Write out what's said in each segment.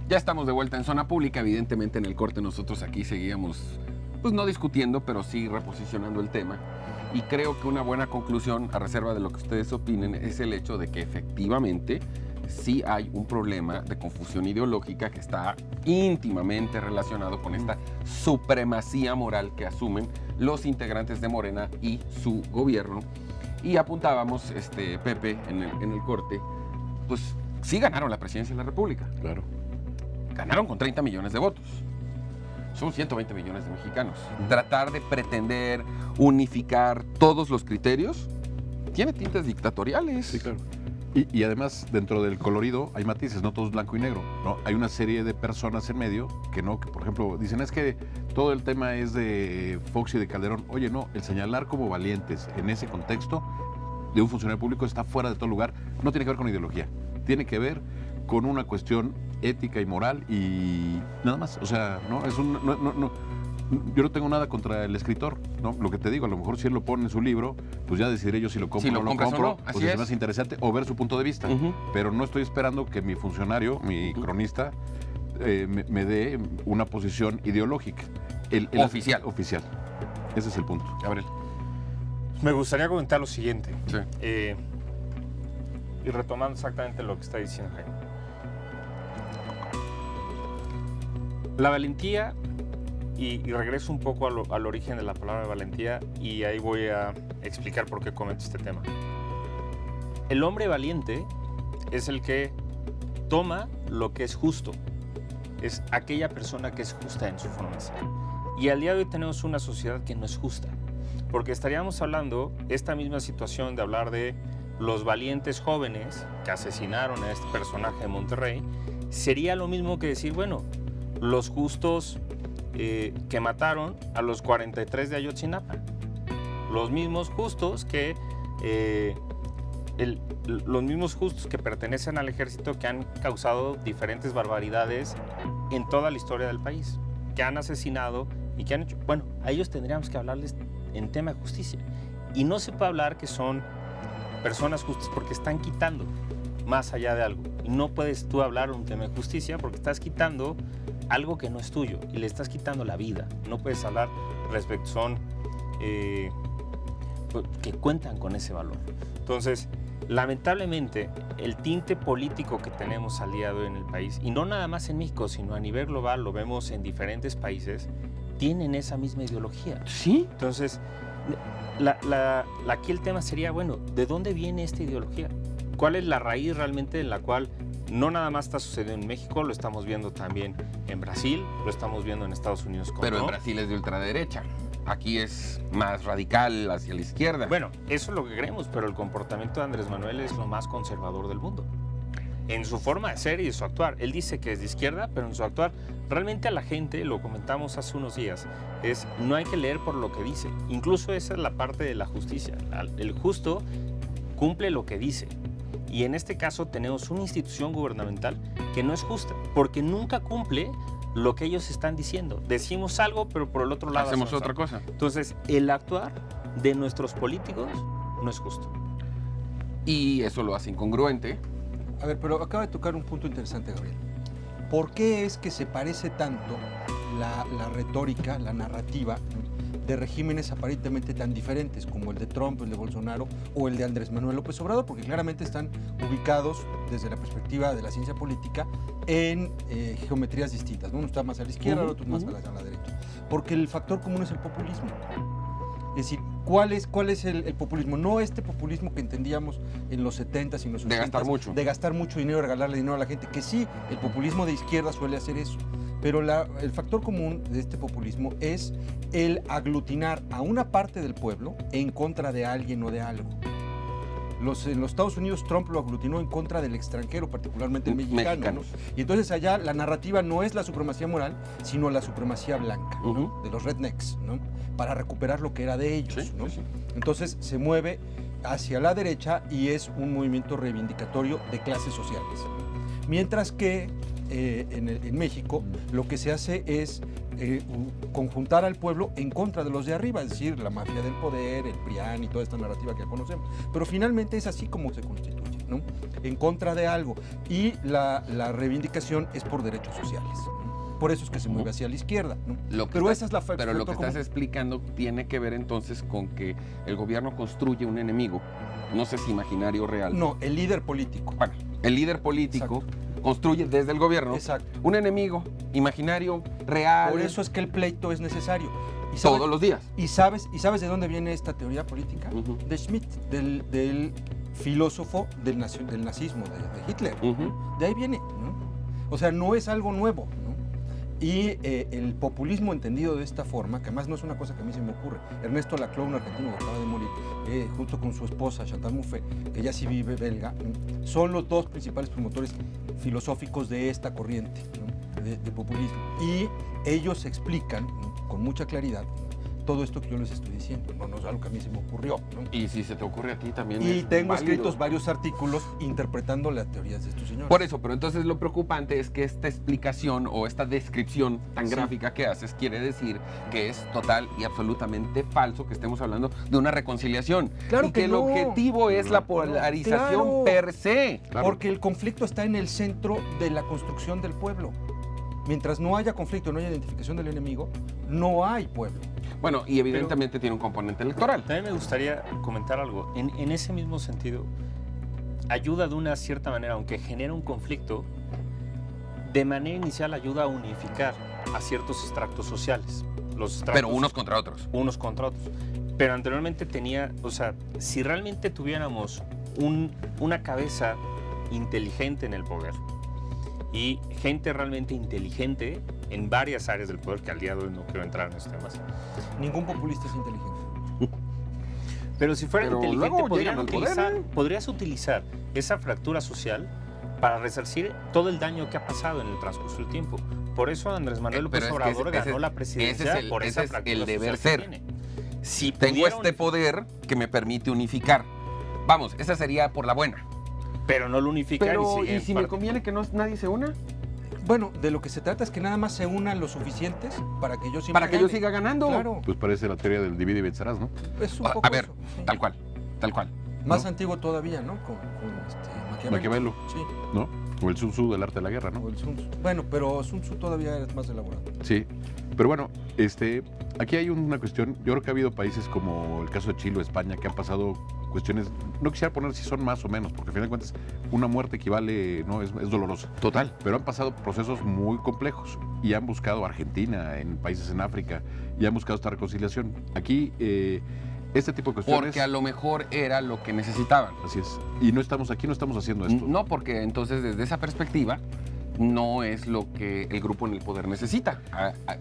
Ya estamos de vuelta en Zona Pública. Evidentemente en el corte nosotros aquí seguíamos, pues no discutiendo, pero sí reposicionando el tema. Y creo que una buena conclusión, a reserva de lo que ustedes opinen, es el hecho de que efectivamente sí hay un problema de confusión ideológica que está íntimamente relacionado con esta supremacía moral que asumen los integrantes de Morena y su gobierno. Y apuntábamos, Pepe, en el corte, pues sí ganaron la presidencia de la República. Claro. Ganaron con 30 millones de votos. Son 120 millones de mexicanos. Tratar de pretender unificar todos los criterios tiene tintes dictatoriales. Sí, claro. Y además, dentro del colorido hay matices, no todo es blanco y negro, ¿no? Hay una serie de personas en medio que no, que por ejemplo, dicen es que todo el tema es de Fox y de Calderón. Oye, no, el señalar como valientes en ese contexto de un funcionario público está fuera de todo lugar, no tiene que ver con ideología, tiene que ver con una cuestión ética y moral y nada más. O sea, no es un yo no tengo nada contra el escritor, ¿no? Lo que te digo, a lo mejor si él lo pone en su libro, pues ya decidiré yo si lo compro o no lo compro, o si es más interesante, o ver su punto de vista. Pero no estoy esperando que mi funcionario, mi cronista, me dé una posición ideológica. Oficial. Oficial. Ese es el punto. Gabriel. Me gustaría comentar lo siguiente. Sí. Y retomando exactamente lo que está diciendo Jaime. La valentía, y regreso un poco al origen de la palabra valentía, y ahí voy a explicar por qué comento este tema. El hombre valiente es el que toma lo que es justo. Es aquella persona que es justa en su forma de ser. Y al día de hoy tenemos una sociedad que no es justa. Porque estaríamos hablando, esta misma situación de hablar de los valientes jóvenes que asesinaron a este personaje de Monterrey, sería lo mismo que decir, bueno, los justos que mataron a los 43 de Ayotzinapa. Los mismos justos que los mismos justos que pertenecen al ejército que han causado diferentes barbaridades en toda la historia del país, que han asesinado y que han hecho... Bueno, a ellos tendríamos que hablarles en tema de justicia. Y no se puede hablar que son personas justas porque están quitando más allá de algo. Y no puedes tú hablar un tema de justicia porque estás quitando algo que no es tuyo y le estás quitando la vida. No puedes hablar respecto, son que cuentan con ese valor. Entonces, lamentablemente, el tinte político que tenemos al día de hoy en el país, y no nada más en México, sino a nivel global, lo vemos en diferentes países, tienen esa misma ideología. Sí. Entonces, aquí el tema sería, bueno, ¿de dónde viene esta ideología? ¿Cuál es la raíz realmente en la cual no nada más está sucediendo en México, lo estamos viendo también en Brasil, lo estamos viendo en Estados Unidos? Pero en Brasil es de ultraderecha. Aquí es más radical hacia la izquierda. Bueno, eso es lo que creemos, pero el comportamiento de Andrés Manuel es lo más conservador del mundo. En su forma de ser y de su actuar. Él dice que es de izquierda, pero en su actuar, realmente a la gente, lo comentamos hace unos días, no hay que leer por lo que dice. Incluso esa es la parte de la justicia. El justo cumple lo que dice. Y en este caso tenemos una institución gubernamental que no es justa, porque nunca cumple lo que ellos están diciendo. Decimos algo, pero por el otro lado hacemos otra cosa. Entonces, el actuar de nuestros políticos no es justo. Y eso lo hace incongruente. A ver, pero acaba de tocar un punto interesante, Gabriel. ¿Por qué es que se parece tanto la retórica, la narrativa de regímenes aparentemente tan diferentes como el de Trump, el de Bolsonaro o el de Andrés Manuel López Obrador? Porque claramente están ubicados desde la perspectiva de la ciencia política en geometrías distintas, ¿no? Uno está más a la izquierda, otro más a la derecha. Porque el factor común es el populismo. Es decir, ¿cuál es el populismo? No este populismo que entendíamos en los 70s y en los 80s. De gastar mucho. De gastar mucho dinero, regalarle dinero a la gente, que sí, el populismo de izquierda suele hacer eso. Pero el factor común de este populismo es el aglutinar a una parte del pueblo en contra de alguien o de algo. En los Estados Unidos Trump lo aglutinó en contra del extranjero, particularmente el mexicano. ¿No? Y entonces allá la narrativa no es la supremacía moral, sino la supremacía blanca, ¿no? De los rednecks, ¿no? Para recuperar lo que era de ellos. Sí, ¿no? sí. Entonces se mueve hacia la derecha y es un movimiento reivindicatorio de clases sociales. Mientras que en México lo que se hace es conjuntar al pueblo en contra de los de arriba, es decir, la mafia del poder, el PRIAN y toda esta narrativa que ya conocemos. Pero finalmente es así como se constituye. ¿no? En contra de algo. Y la reivindicación es por derechos sociales, ¿no? Por eso es que se mueve hacia la izquierda, ¿no? Pero Esa es la Pero lo que como- estás explicando tiene que ver entonces con que el gobierno construye un enemigo, no sé si imaginario o real. No, el líder político. Bueno, el líder político construye desde el gobierno Exacto. un enemigo imaginario, real, Por eso es que el pleito es necesario. ¿Y todos los días. ¿Y sabes de dónde viene esta teoría política? Ujú. De Schmitt, del filósofo del nazismo, de Hitler. Ujú. De ahí viene, ¿no? O sea, no es algo nuevo, ¿no? Y el populismo entendido de esta forma, que además no es una cosa que a mí se me ocurre. Ernesto Laclau, un argentino que acaba de morir, junto con su esposa Chantal Mouffe, que ya sí vive belga, ¿no? Son los dos principales promotores filosóficos de esta corriente, ¿no? de populismo. Y ellos explican, ¿no? Con mucha claridad, ¿no? Todo esto que yo les estoy diciendo. No es algo que a mí se me ocurrió, ¿no? Y si se te ocurre a ti también. Y es tengo válido. escritos varios artículos interpretando las teorías de estos señores. Por eso, pero entonces lo preocupante es que esta explicación o esta descripción tan Sí. gráfica que haces quiere decir que es total y absolutamente falso que estemos hablando de una reconciliación. Claro y que el no. objetivo es la polarización Claro. per se. Claro. Porque el conflicto está en el centro de la construcción del pueblo. Mientras no haya conflicto, no haya identificación del enemigo, no hay pueblo. Bueno, y evidentemente tiene un componente electoral. También me gustaría comentar algo. En ese mismo sentido, ayuda de una cierta manera, aunque genera un conflicto, de manera inicial ayuda a unificar a ciertos extractos sociales. Los extractos, Pero unos contra otros. unos contra otros. Pero anteriormente tenía, o sea, si realmente tuviéramos una cabeza inteligente en el poder y gente realmente inteligente en varias áreas del poder, que al día de hoy no quiero entrar en esos temas, Ningún populista es inteligente. pero si fuera Pero inteligente, luego llegan al poder, podrías utilizar esa fractura social para resarcir todo el daño que ha pasado en el transcurso del tiempo. Por eso Andrés Manuel López Pero es que Obrador ese ganó es- la presidencia ese es el- por ese esa es fractura el deber social que ser. tiene. Si Tengo pudiera este poder que me permite unificar. Vamos, esa sería por la buena. pero no lo unifica Pero, sigue ¿y en si me parte. conviene que nadie se una? Bueno, de lo que se trata es que nada más se unan lo suficientes para que yo siempre Para que yo gane. siga ganando. Claro, Pues parece la teoría del divide y vencerás, ¿no? es un A poco ver, eso, sí. tal cual, tal cual. Más ¿no? antiguo todavía, ¿no? Con Maquiavelo, Sí, ¿no? O el Sun Tzu del arte de la guerra, ¿no? o el Sun Tzu. Bueno, pero Sun Tzu todavía es más elaborado. Sí, pero bueno, aquí hay una cuestión. Yo creo que ha habido países como el caso de Chile o España que han pasado cuestiones. No quisiera poner si son más o menos, porque al final de cuentas una muerte equivale, no es dolorosa. Total. Pero han pasado procesos muy complejos y han buscado Argentina, en países en África, y han buscado esta reconciliación. Aquí, este tipo de cuestiones. Porque a lo mejor era lo que necesitaban. Así es. Y no estamos haciendo esto. No, porque entonces desde esa perspectiva no es lo que el grupo en el poder necesita.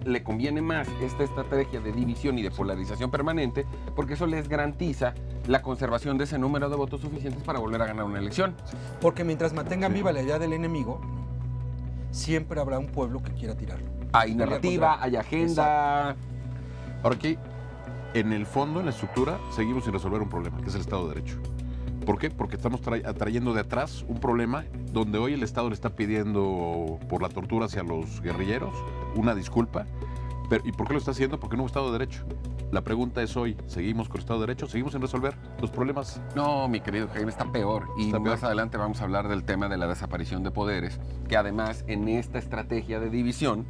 Le conviene más esta estrategia de división y de polarización permanente porque eso les garantiza la conservación de ese número de votos suficientes para volver a ganar una elección. Porque mientras mantengan Sí. viva la idea del enemigo, siempre habrá un pueblo que quiera tirarlo. Hay Pelear narrativa, contra- hay agenda. Ahora aquí, en el fondo, en la estructura, seguimos sin resolver un problema, que es el Estado de Derecho. ¿Por qué? Porque estamos atrayendo de atrás un problema donde hoy el Estado le está pidiendo por la tortura hacia los guerrilleros una disculpa. ¿Y por qué lo está haciendo? Porque no hubo Estado de Derecho. La pregunta es hoy, ¿seguimos con Estado de Derecho? ¿Seguimos sin resolver los problemas? No, mi querido Jaime, está peor. Y Está más peor. adelante vamos a hablar del tema de la desaparición de poderes, que además en esta estrategia de división,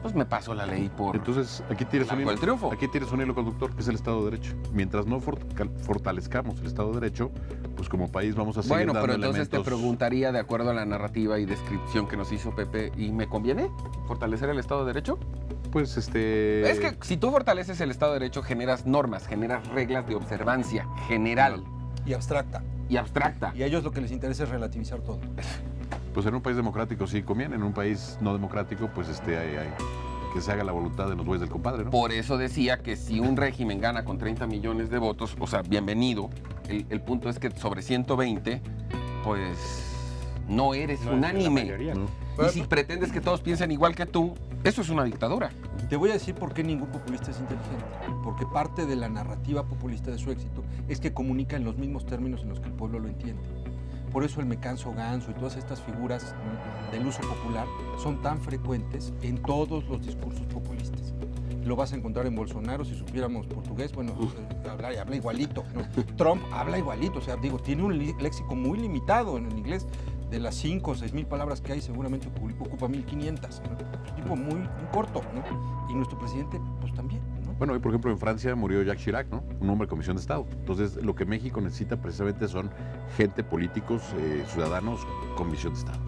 pues me paso la ley por Entonces, aquí tienes un el hilo, triunfo. aquí tienes un hilo conductor, que es el Estado de Derecho. Mientras no fortalezcamos el Estado de Derecho, pues como país vamos a seguir Bueno, dando pero entonces te elementos. preguntaría, de acuerdo a la narrativa y descripción que nos hizo Pepe, ¿y me conviene fortalecer el Estado de Derecho? Pues Es que si tú fortaleces el Estado de Derecho, generas normas, generas reglas de observancia general Y abstracta. y abstracta. Y a ellos lo que les interesa es relativizar todo. Pues en un país democrático sí conviene, en un país no democrático, pues hay que se haga la voluntad de los güeyes del compadre, ¿no? Por eso decía que si un régimen gana con 30 millones de votos, o sea, bienvenido, el punto es que sobre 120, pues no eres No es la unánime. mayoría. ¿No? Y si pretendes que todos piensen igual que tú, eso es una dictadura. Te voy a decir por qué ningún populista es inteligente. Porque parte de la narrativa populista de su éxito es que comunica en los mismos términos en los que el pueblo lo entiende. Por eso el me canso ganso y todas estas figuras, ¿no?, del uso popular son tan frecuentes en todos los discursos populistas. lo vas a encontrar en Bolsonaro, si supiéramos portugués, bueno, habla igualito, ¿no? Trump habla igualito, o sea, digo, tiene un léxico muy limitado en el inglés. De las 5 o 6 mil palabras que hay, seguramente ocupa 1500, ¿no? Es un tipo muy corto, ¿no? Y nuestro presidente, pues también, ¿no? Bueno, y por ejemplo en Francia murió Jacques Chirac, ¿no? Un hombre de comisión de Estado. Entonces, lo que México necesita precisamente son gente, políticos, ciudadanos con visión de Estado.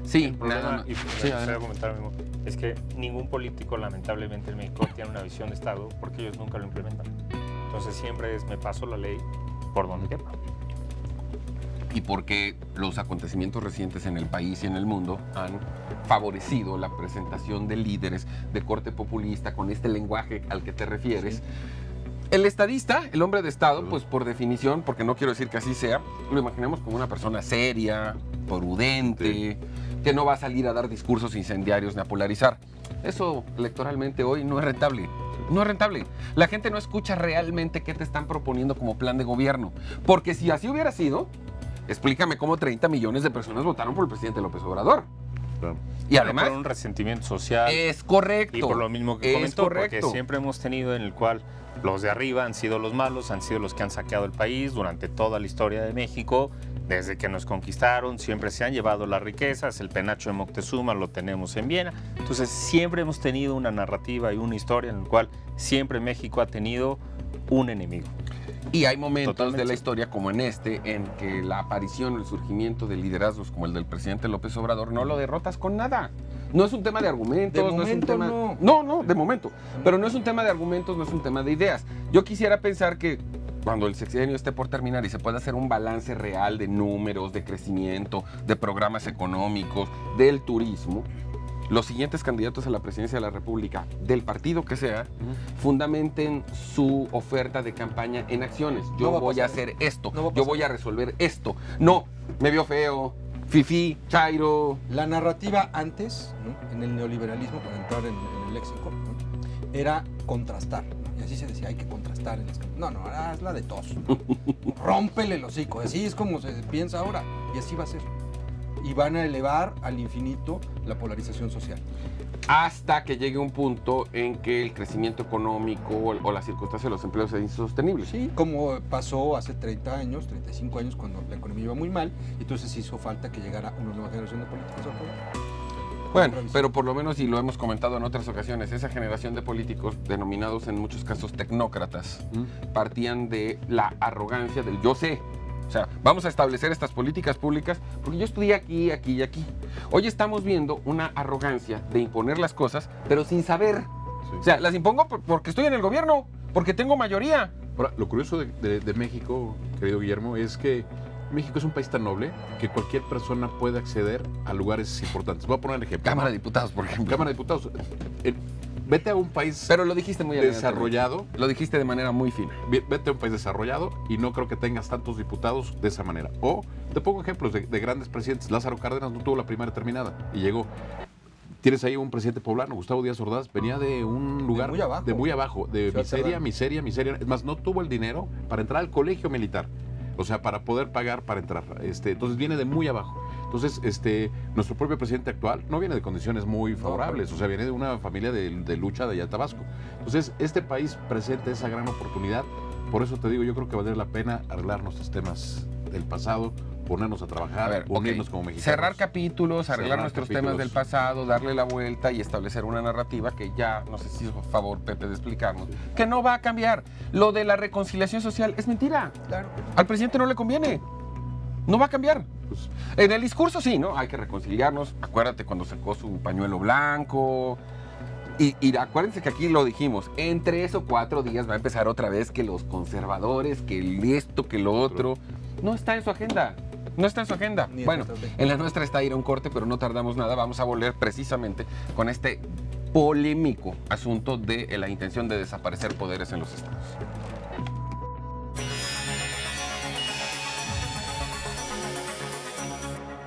Sí, El problema, y sí, voy a comentar mismo, es que ningún político, lamentablemente, en México tiene una visión de Estado porque ellos nunca lo implementan. Entonces siempre es, me paso la ley por donde quepa. y porque los acontecimientos recientes en el país y en el mundo han favorecido la presentación de líderes de corte populista con este lenguaje al que te refieres. Sí. El estadista, el hombre de Estado, pues por definición, porque no quiero decir que así sea, lo imaginamos como una persona seria, prudente, que no va a salir a dar discursos incendiarios ni a polarizar. Eso electoralmente hoy no es rentable. No es rentable. La gente no escucha realmente qué te están proponiendo como plan de gobierno. Porque si así hubiera sido, explícame cómo 30 millones de personas votaron por el presidente López Obrador. Claro. Y además... por un resentimiento social. Es correcto. Y por lo mismo que comentó, porque siempre hemos tenido en el cual los de arriba han sido los malos, han sido los que han saqueado el país durante toda la historia de México. Desde que nos conquistaron, siempre se han llevado las riquezas, el penacho de Moctezuma lo tenemos en Viena. Entonces, siempre hemos tenido una narrativa y una historia en la cual siempre México ha tenido un enemigo. Y hay momentos de la historia, como en este, en que la aparición, el surgimiento de liderazgos como el del presidente López Obrador no lo derrotas con nada. No es un tema de argumentos, de no es un tema... no. No, de momento. Pero no es un tema de argumentos, no es un tema de ideas. Yo quisiera pensar que cuando el sexenio esté por terminar y se pueda hacer un balance real de números, de crecimiento, de programas económicos, del turismo, los siguientes candidatos a la presidencia de la República, del partido que sea, fundamenten su oferta de campaña en acciones. Yo voy a hacer esto, yo voy a resolver esto. No, me vio feo, fifí, chairo. La narrativa antes, ¿no?, en el neoliberalismo, para entrar en el léxico, ¿no?, era contrastar, ¿no? Y así se decía, hay que contrastar en las campañas. No, hazla de tos, ¿no? Rómpele el hocico, así es como se piensa ahora, y así va a ser. Y van a elevar al infinito la polarización social. Hasta que llegue un punto en que el crecimiento económico o la circunstancia de los empleos sea insostenible. Sí, como pasó hace 30 años, 35 años, cuando la economía iba muy mal, entonces hizo falta que llegara una nueva generación de políticos al poder. Bueno, pero por lo menos, y lo hemos comentado en otras ocasiones, esa generación de políticos, denominados en muchos casos tecnócratas, partían de la arrogancia del yo sé. O sea, vamos a establecer estas políticas públicas porque yo estudié aquí, aquí y aquí. Hoy estamos viendo una arrogancia de imponer las cosas, pero sin saber. Sí. O sea, las impongo porque estoy en el gobierno, porque tengo mayoría. Ahora, lo curioso de México, querido Guillermo, es que México es un país tan noble que cualquier persona puede acceder a lugares importantes. Voy a poner el ejemplo. Cámara de Diputados, por ejemplo. Cámara de Diputados. Vete a un país pero lo dijiste muy desarrollado. Lo dijiste de manera muy fina. Vete a un país desarrollado y no creo que tengas tantos diputados de esa manera. O te pongo ejemplos de grandes presidentes. Lázaro Cárdenas no tuvo la primaria terminada y llegó. Tienes ahí un presidente poblano, Gustavo Díaz Ordaz, venía de un lugar de muy abajo, de miseria. Es más, no tuvo el dinero para entrar al colegio militar. O sea, para poder pagar para entrar. Entonces viene de muy abajo. Entonces, nuestro propio presidente actual no viene de condiciones muy favorables. O sea, viene de una familia de lucha de allá de Tabasco. Entonces, este país presenta esa gran oportunidad. Por eso te digo, yo creo que valdría la pena arreglar nuestros temas del pasado, ponernos a trabajar, unirnos como mexicanos. Cerrar capítulos, arreglar nuestros temas del pasado, darle la vuelta y establecer una narrativa que ya, no sé si hizo favor, Pepe, de explicarnos, que no va a cambiar. Lo de la reconciliación social es mentira. Claro. Al presidente no le conviene. No va a cambiar. Pues, en el discurso sí, ¿no? Hay que reconciliarnos. Acuérdate cuando sacó su pañuelo blanco. Y acuérdense que aquí lo dijimos, en 3 o 4 días va a empezar otra vez que los conservadores, que esto, que lo otro. No está en su agenda. No está en su agenda. Bueno, en la nuestra está ir a un corte, pero no tardamos nada. Vamos a volver precisamente con este polémico asunto de la intención de desaparecer poderes en los estados.